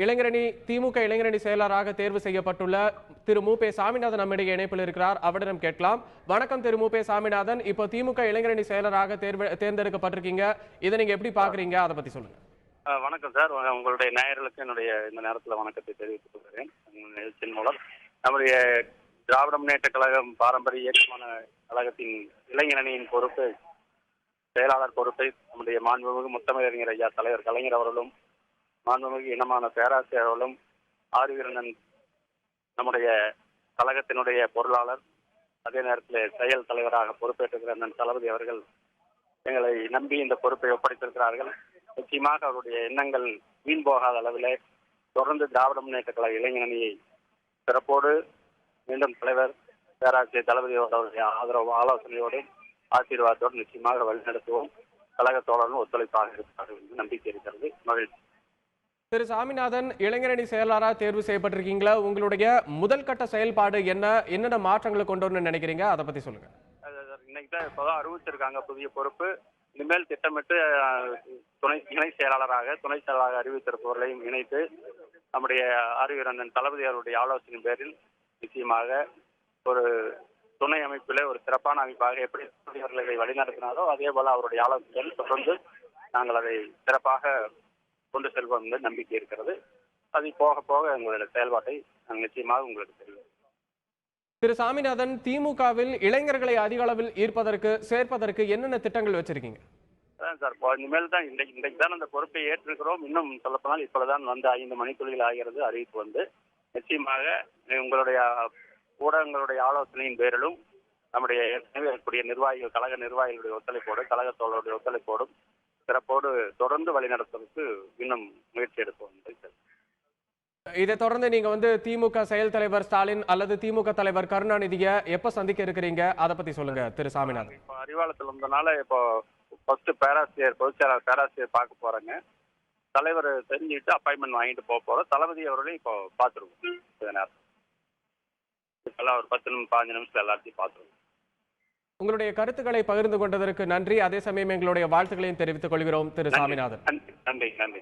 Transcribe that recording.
இளைஞரணி திமுக இளைஞரணி செயலராக தேர்வு செய்யப்பட்டுள்ள திரு மு.பெ. சாமிநாதன் நம்மிடையே இணைப்பில் இருக்கிறார். அவரிடம் கேட்கலாம். வணக்கம் திரு மு.பெ. சாமிநாதன். இப்போ திமுக இளைஞரணி செயலராக தேர்ந்தெடுக்கப்பட்டிருக்கீங்க. இதை நீங்க எப்படி பாக்குறீங்க? அதை பத்தி சொல்லுங்க. வணக்கம் சார். உங்களுடைய நேயர்களுக்கு என்னுடைய இந்த நேரத்தில் வணக்கத்தை தெரிவித்துக் கொள்கிறேன். நிகழ்ச்சியின் மூலம் நம்முடைய திராவிட முன்னேற்ற கழகம் பாரம்பரிய இயக்கமான கழகத்தின் இளைஞரணியின் பொறுப்பு செயலாளர் பொறுப்பை நம்முடைய மாண்புமிகு முத்தமிழறிஞர் ஐயா தலைவர் கலைஞர் அவர்களும் மாண்புமிகு இனமான பேராசிரியர் அவர்களும் ஆரியவீரன் நம்முடைய கழகத்தினுடைய பொருளாளர் அதே நேரத்தில் செயல் தலைவராக பொறுப்பேற்றுகிற அண்ணன் தளபதி அவர்கள் எங்களை நம்பி இந்த பொறுப்பை ஒப்படைத்திருக்கிறார்கள். நிச்சயமாக அவருடைய எண்ணங்கள் வீண் போகாத அளவில் தொடர்ந்து திராவிட முன்னேற்ற கழக இளைஞரணியை சிறப்போடு மீண்டும் தலைவர் பேராசிரியர் தளபதி அவருடைய ஆதரவு ஆலோசனையோடு ஆசீர்வாதத்தோடு நிச்சயமாக வழிநடத்துவோம். கழக தோழர்களும் ஒத்துழைப்பாக இருப்பார்கள் என்று நம்பிக்கை இருக்கிறது. மகிழ்ச்சி. திரு சாமிநாதன், இளைஞரணி செயலாளராக தேர்வு செய்யப்பட்டிருக்கீங்களா? உங்களுடைய முதல் கட்ட செயல்பாடு என்னென்ன மாற்றங்களை கொண்டு வரணும்னு நினைக்கிறீங்க? அதை பத்தி சொல்லுங்க. இன்னைக்கு தான் இப்போதான் அறிவிச்சிருக்காங்க புதிய பொறுப்பு. இனிமேல் திட்டமிட்டு துணை செயலாளராக அறிவித்திருப்பவர்களையும் இணைத்து நம்முடைய அறிவியரண்ணன் தளபதி அவருடைய ஆலோசனை பேரில் நிச்சயமாக ஒரு துணை அமைப்பிலே ஒரு சிறப்பான அமைப்பாக எப்படி அவர்களை வழிநடத்தினாரோ அதே போல அவருடைய ஆலோசனைகள் தொடர்ந்து நாங்கள் அதை சிறப்பாக கொண்டு செல்வோம் என்று நம்பிக்கை இருக்கிறது. அது போக போக உங்களுடைய செயல்பாட்டை நாங்கள் நிச்சயமாக உங்களுக்கு தெரியும். திரு சாமிநாதன், திமுகவில் இளைஞர்களை அதிக அளவில் சேர்ப்பதற்கு என்னென்ன திட்டங்கள் வச்சிருக்கீங்க? அதான் சார், இனிமேல் தான் இன்றைக்கு தான் அந்த பொறுப்பை ஏற்றிருக்கிறோம். இன்னும் சொல்லப்போனால் இப்பொழுதுதான் வந்து 5 மணித்துளிகள் ஆகிறது அறிவிப்பு வந்து. நிச்சயமாக உங்களுடைய ஊடகங்களுடைய ஆலோசனையின் பேரிலும் நம்முடைய இருக்கக்கூடிய நிர்வாகிகள் கழக நிர்வாகிகளுடைய ஒத்துழைப்போடு கழக தோழருடைய ஒத்துழைப்போடும் சிறப்போடு தொடர்ந்து வழிநடத்துவதற்கு இன்னும் முயற்சி எடுப்போம். இதை தொடர்ந்து நீங்க திமுக செயல் தலைவர் ஸ்டாலின் அல்லது திமுக தலைவர் கருணாநிதியை எப்ப சந்திக்க இருக்கிறீங்க? அதை பத்தி சொல்லுங்க திரு சாமிநாதன். இப்போ அறிவாலயத்தில் இருந்தனால இப்போ ஃபர்ஸ்ட் பொதுச்செயலாளர் பேராசிரியர் பார்க்க போறேங்க. தலைவர் தெரிஞ்சுக்கிட்டு அப்பாயின்மெண்ட் வாங்கிட்டு போறோம். தளபதி அவர்களையும் இப்போ பார்த்துருவோம். நேரம் இப்பெல்லாம் ஒரு 10-15 நிமிஷத்துல எல்லாத்தையும் பார்த்துருவோம். உங்களுடைய கருத்துக்களை பகிர்ந்து கொண்டதற்கு நன்றி. அதே சமயம் எங்களுடைய வாழ்த்துக்களையும் தெரிவித்துக் கொள்கிறோம் திரு சாமிநாதன். நன்றி.